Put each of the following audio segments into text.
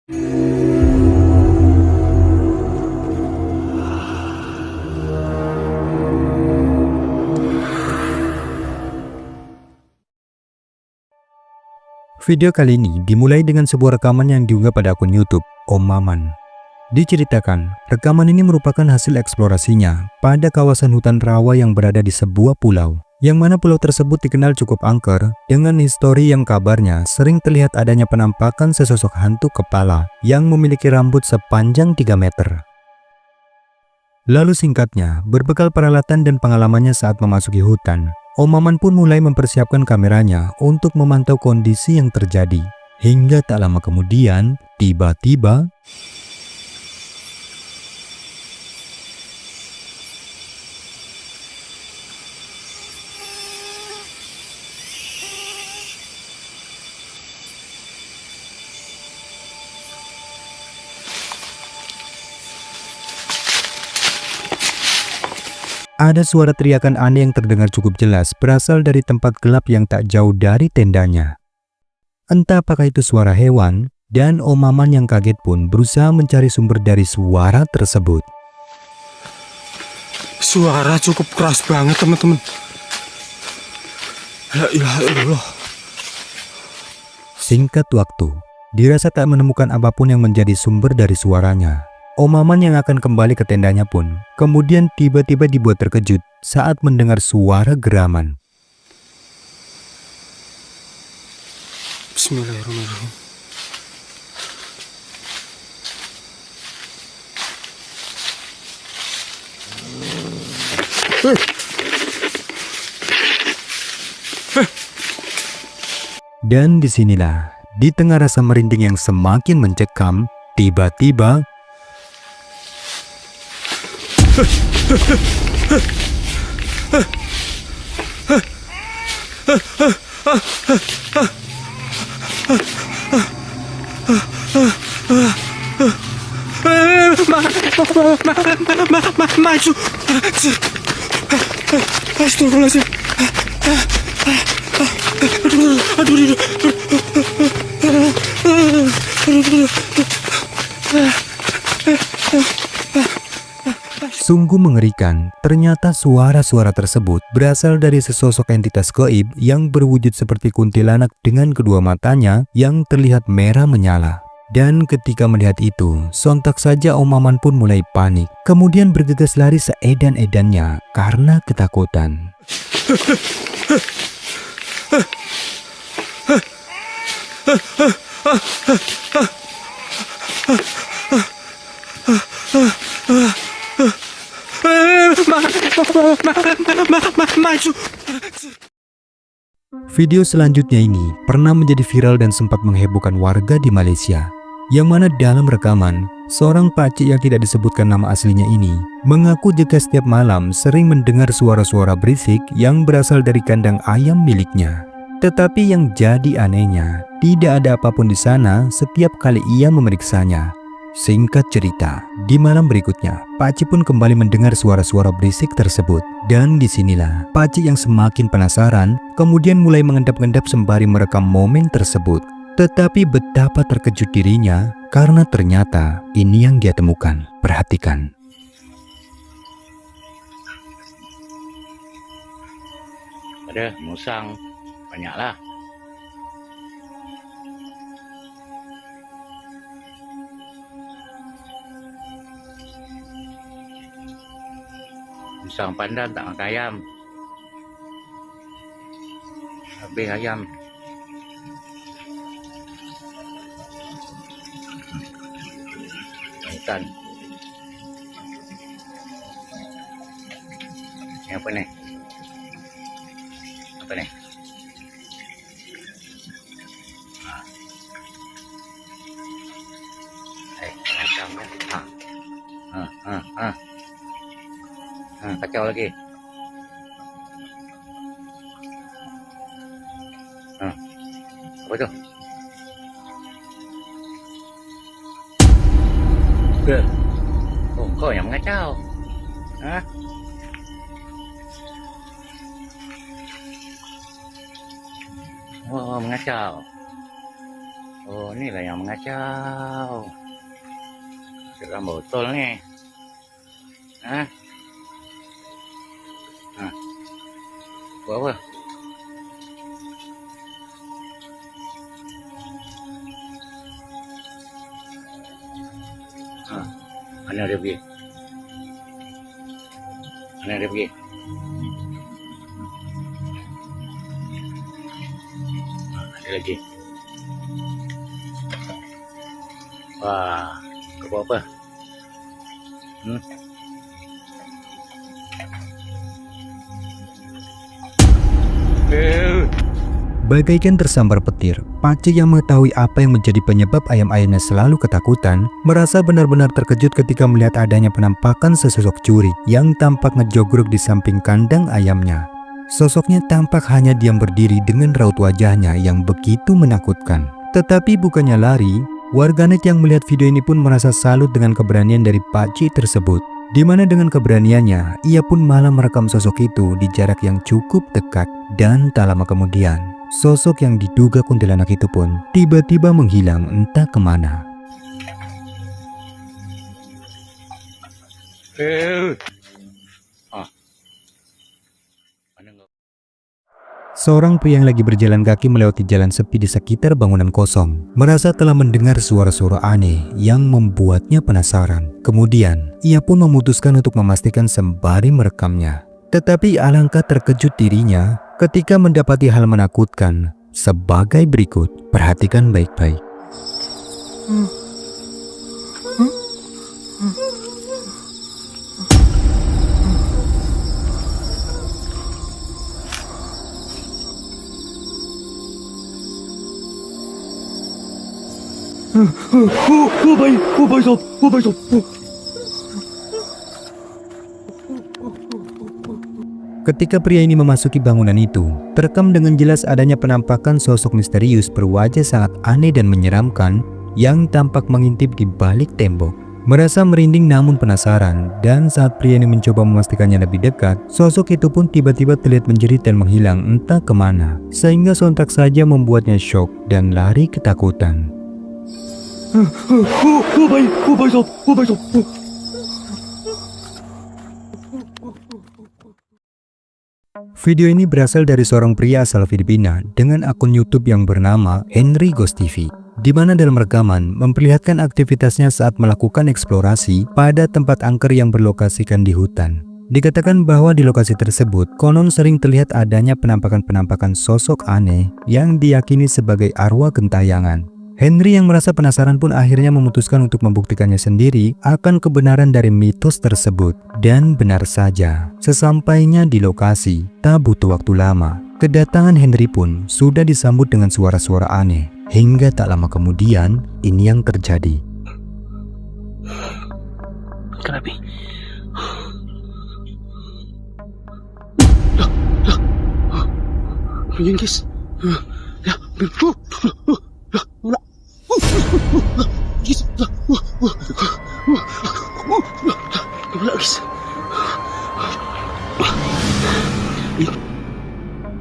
Video kali ini dimulai dengan sebuah rekaman yang diunggah pada akun YouTube Om Maman. Diceritakan, rekaman ini merupakan hasil eksplorasinya pada kawasan hutan rawa yang berada di sebuah pulau, yang mana pulau tersebut dikenal cukup angker dengan histori yang kabarnya sering terlihat adanya penampakan sesosok hantu kepala yang memiliki rambut sepanjang 3 meter. Lalu singkatnya, berbekal peralatan dan pengalamannya saat memasuki hutan, Om Maman pun mulai mempersiapkan kameranya untuk memantau kondisi yang terjadi. Hingga tak lama kemudian, tiba-tiba ada suara teriakan aneh yang terdengar cukup jelas berasal dari tempat gelap yang tak jauh dari tendanya. Entah apakah itu suara hewan, dan Om Maman yang kaget pun berusaha mencari sumber dari suara tersebut. Suara cukup keras banget, teman-teman. La ilaha illallah. Singkat waktu, dirasa tak menemukan apapun yang menjadi sumber dari suaranya. Om Maman yang akan kembali ke tendanya pun kemudian tiba-tiba dibuat terkejut saat mendengar suara geraman. Bismillahirrahmanirrahim. Dan disinilah, di tengah rasa merinding yang semakin mencekam, tiba-tiba Maju. Astagfirullahaladzim. Sungguh mengerikan, ternyata suara-suara tersebut berasal dari sesosok entitas gaib yang berwujud seperti kuntilanak dengan kedua matanya yang terlihat merah menyala. Dan ketika melihat itu, sontak saja Om Maman pun mulai panik, kemudian bergegas lari seedan-edannya karena ketakutan. Video selanjutnya ini pernah menjadi viral dan sempat menghebohkan warga di Malaysia, yang mana dalam rekaman, seorang pakcik yang tidak disebutkan nama aslinya ini mengaku jika setiap malam sering mendengar suara-suara berisik yang berasal dari kandang ayam miliknya. Tetapi yang jadi anehnya, tidak ada apapun di sana setiap kali ia memeriksanya. Singkat cerita, di malam berikutnya, pakcik pun kembali mendengar suara-suara berisik tersebut. Dan disinilah, pakcik yang semakin penasaran, kemudian mulai mengendap-endap sembari merekam momen tersebut. Tetapi betapa terkejut dirinya, karena ternyata ini yang dia temukan. Perhatikan. Ada musang, banyaklah. Musang pandan tak makan ayam. Habis ayam. Hutan. Ini apa ni? Apa ni? Macam ni. Kacau lagi. Apa tu? Oh, kau yang mengacau. Oh, mengacau. Oh, inilah yang mengacau. Dalam botol nih. Hah? Nah. Buat apa? Hah. Mana dia pergi? Mana dia pergi? Ada lagi. Wah, kau buat apa? Bagaikan tersambar petir, Pakcik yang mengetahui apa yang menjadi penyebab ayam-ayamnya selalu ketakutan, merasa benar-benar terkejut ketika melihat adanya penampakan sesosok curi yang tampak ngejogrok di samping kandang ayamnya. Sosoknya tampak hanya diam berdiri dengan raut wajahnya yang begitu menakutkan. Tetapi bukannya lari, warganet yang melihat video ini pun merasa salut dengan keberanian dari Pakcik tersebut. Di mana dengan keberaniannya, ia pun malah merekam sosok itu di jarak yang cukup dekat. Dan tak lama kemudian, sosok yang diduga kuntilanak itu pun tiba-tiba menghilang entah kemana. Seorang pria yang lagi berjalan kaki melewati jalan sepi di sekitar bangunan kosong merasa telah mendengar suara-suara aneh yang membuatnya penasaran. Kemudian, ia pun memutuskan untuk memastikan sembari merekamnya. Tetapi alangkah terkejut dirinya ketika mendapati hal menakutkan sebagai berikut. Perhatikan baik-baik. Ketika pria ini memasuki bangunan itu, terekam dengan jelas adanya penampakan sosok misterius berwajah sangat aneh dan menyeramkan yang tampak mengintip di balik tembok. Merasa merinding namun penasaran, dan saat pria ini mencoba memastikannya lebih dekat, sosok itu pun tiba-tiba terlihat menjerit dan menghilang entah kemana, sehingga sontak saja membuatnya syok dan lari ketakutan. Video ini berasal dari seorang pria asal Filipina dengan akun YouTube yang bernama Henry Ghost TV, di mana dalam rekaman memperlihatkan aktivitasnya saat melakukan eksplorasi pada tempat angker yang berlokasikan di hutan. Dikatakan bahwa di lokasi tersebut konon sering terlihat adanya penampakan-penampakan sosok aneh yang diyakini sebagai arwah gentayangan. Henry yang merasa penasaran pun akhirnya memutuskan untuk membuktikannya sendiri akan kebenaran dari mitos tersebut. Dan benar saja, sesampainya di lokasi, tak butuh waktu lama, kedatangan Henry pun sudah disambut dengan suara-suara aneh. Hingga tak lama kemudian, ini yang terjadi. Grabe. Ayan guys.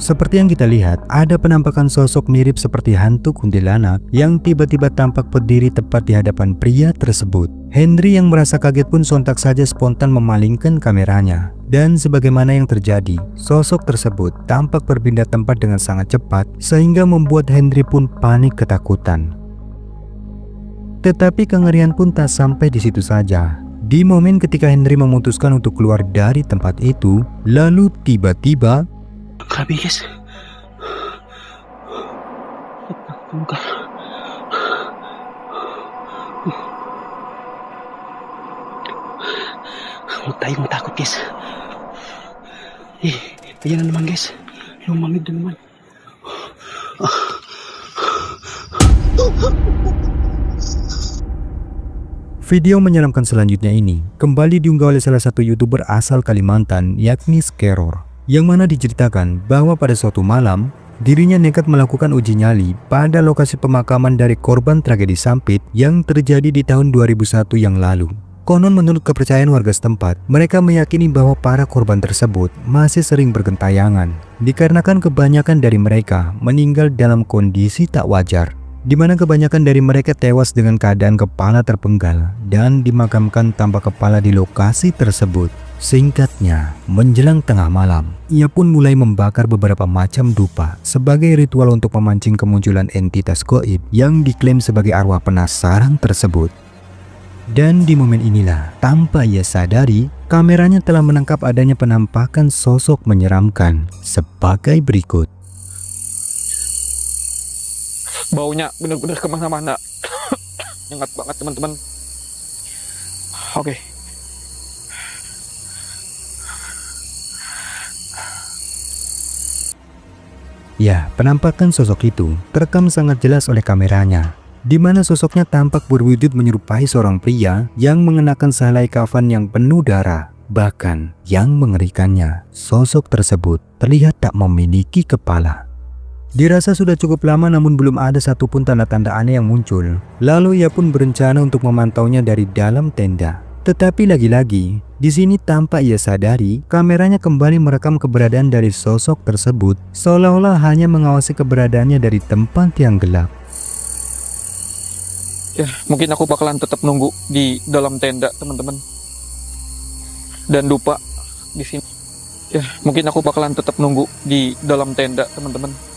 Seperti yang kita lihat, ada penampakan sosok mirip seperti hantu kuntilanak yang tiba-tiba tampak berdiri tepat di hadapan pria tersebut. Henry yang merasa kaget pun sontak saja spontan memalingkan kameranya. Dan sebagaimana yang terjadi, sosok tersebut tampak berpindah tempat dengan sangat cepat sehingga membuat Henry pun panik ketakutan. Tetapi kengerian pun tak sampai di situ saja. Di momen ketika Henry memutuskan untuk keluar dari tempat itu, lalu tiba-tiba Grabe guys. Muka. Huwag tayong matakot guys. Ayan na naman guys. Lumamig na naman. Video menyeramkan selanjutnya ini kembali diunggah oleh salah satu YouTuber asal Kalimantan, yakni Skeror, yang mana diceritakan bahwa pada suatu malam dirinya nekat melakukan uji nyali pada lokasi pemakaman dari korban tragedi Sampit yang terjadi di tahun 2001 yang lalu. Konon menurut kepercayaan warga setempat, mereka meyakini bahwa para korban tersebut masih sering bergentayangan dikarenakan kebanyakan dari mereka meninggal dalam kondisi tak wajar. di mana kebanyakan dari mereka tewas dengan keadaan kepala terpenggal dan dimakamkan tanpa kepala di lokasi tersebut. Singkatnya, menjelang tengah malam, ia pun mulai membakar beberapa macam dupa sebagai ritual untuk memancing kemunculan entitas gaib yang diklaim sebagai arwah penasaran tersebut. Dan di momen inilah, tanpa ia sadari, kameranya telah menangkap adanya penampakan sosok menyeramkan sebagai berikut. Baunya bener-bener kemana-mana. Nyengat banget teman-teman. Oke. Ya, penampakan sosok itu terekam sangat jelas oleh kameranya, di mana sosoknya tampak berwujud menyerupai seorang pria yang mengenakan sehelai kafan yang penuh darah. Bahkan yang mengerikannya, sosok tersebut terlihat tak memiliki kepala. Dirasa sudah cukup lama namun belum ada satupun tanda-tanda aneh yang muncul. Lalu ia pun berencana untuk memantaunya dari dalam tenda. Tetapi lagi-lagi, di sini tanpa ia sadari, kameranya kembali merekam keberadaan dari sosok tersebut, seolah-olah hanya mengawasi keberadaannya dari tempat yang gelap. Ya, mungkin aku bakalan tetap nunggu di dalam tenda, teman-teman. Dan dupa di sini. Ya, mungkin aku bakalan tetap nunggu di dalam tenda, teman-teman.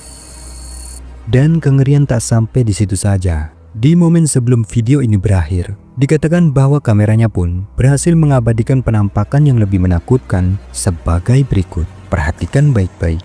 Dan kengerian tak sampai di situ saja. Di momen sebelum video ini berakhir, dikatakan bahwa kameranya pun berhasil mengabadikan penampakan yang lebih menakutkan sebagai berikut. Perhatikan baik-baik.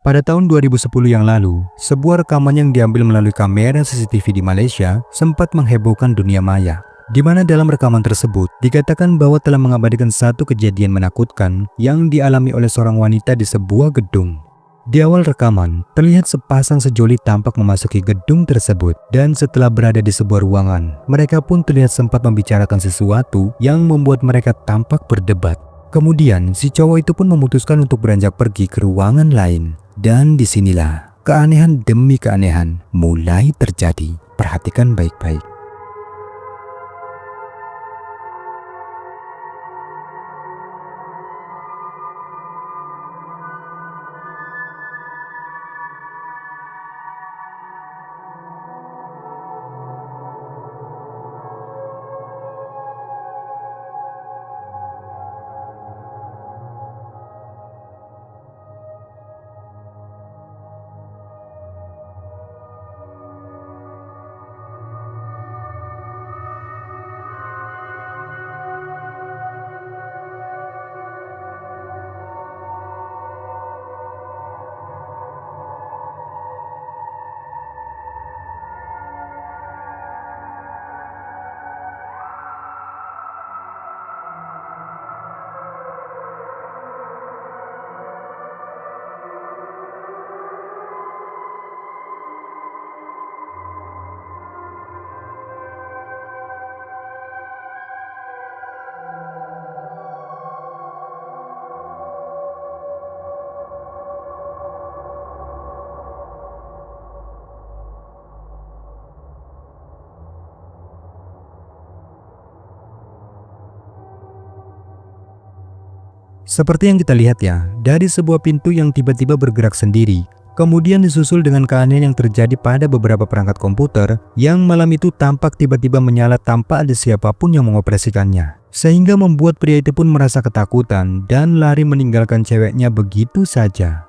Pada tahun 2010 yang lalu, sebuah rekaman yang diambil melalui kamera CCTV di Malaysia sempat menghebohkan dunia maya, di mana dalam rekaman tersebut dikatakan bahwa telah mengabadikan satu kejadian menakutkan yang dialami oleh seorang wanita di sebuah gedung. Di awal rekaman, terlihat sepasang sejoli tampak memasuki gedung tersebut, dan setelah berada di sebuah ruangan, mereka pun terlihat sempat membicarakan sesuatu yang membuat mereka tampak berdebat. Kemudian, si cowok itu pun memutuskan untuk beranjak pergi ke ruangan lain. Dan disinilah keanehan demi keanehan mulai terjadi. Perhatikan baik-baik. Seperti yang kita lihat ya, dari sebuah pintu yang tiba-tiba bergerak sendiri, kemudian disusul dengan keanehan yang terjadi pada beberapa perangkat komputer yang malam itu tampak tiba-tiba menyala tanpa ada siapapun yang mengoperasikannya. Sehingga membuat pria itu pun merasa ketakutan dan lari meninggalkan ceweknya begitu saja.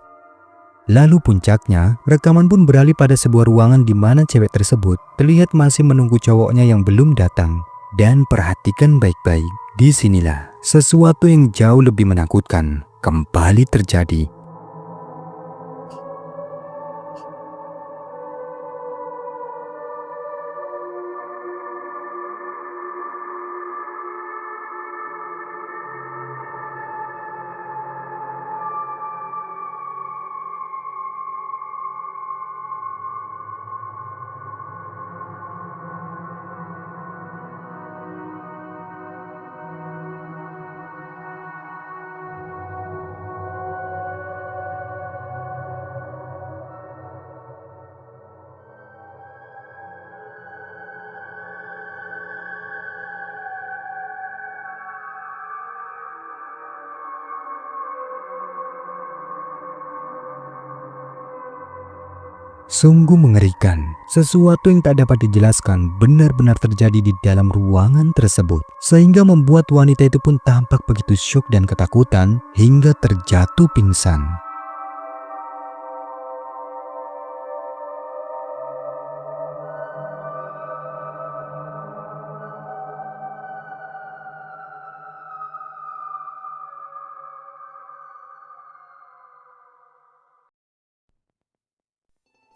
Lalu puncaknya, rekaman pun beralih pada sebuah ruangan di mana cewek tersebut terlihat masih menunggu cowoknya yang belum datang. Dan perhatikan baik-baik, disinilah sesuatu yang jauh lebih menakutkan kembali terjadi. Sungguh mengerikan. Sesuatu yang tak dapat dijelaskan benar-benar terjadi di dalam ruangan tersebut, sehingga membuat wanita itu pun tampak begitu syok dan ketakutan hingga terjatuh pingsan.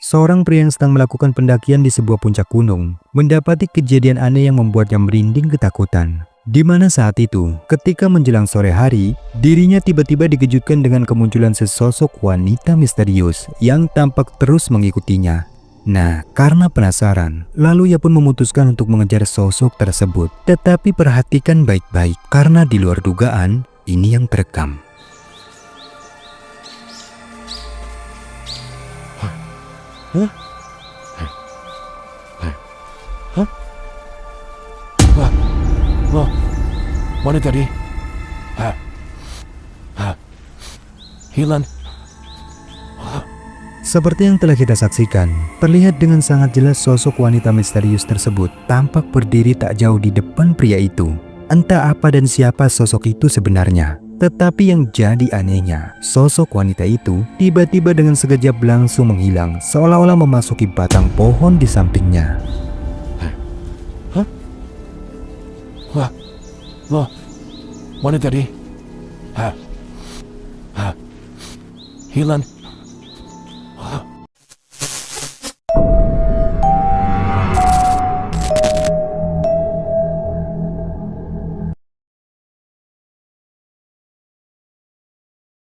Seorang pria yang sedang melakukan pendakian di sebuah puncak gunung mendapati kejadian aneh yang membuatnya merinding ketakutan. Di mana saat itu, ketika menjelang sore hari, dirinya tiba-tiba dikejutkan dengan kemunculan sesosok wanita misterius yang tampak terus mengikutinya. Nah, karena penasaran, lalu ia pun memutuskan untuk mengejar sosok tersebut. Tetapi perhatikan baik-baik, karena di luar dugaan, ini yang terekam. Wah, mana tadi? Hilang. Seperti yang telah kita saksikan, terlihat dengan sangat jelas sosok wanita misterius tersebut tampak berdiri tak jauh di depan pria itu. Entah apa dan siapa sosok itu sebenarnya. Tetapi yang jadi anehnya, sosok wanita itu tiba-tiba dengan sekejap langsung menghilang, seolah-olah memasuki batang pohon di sampingnya. Wah, mana tadi? Hilang.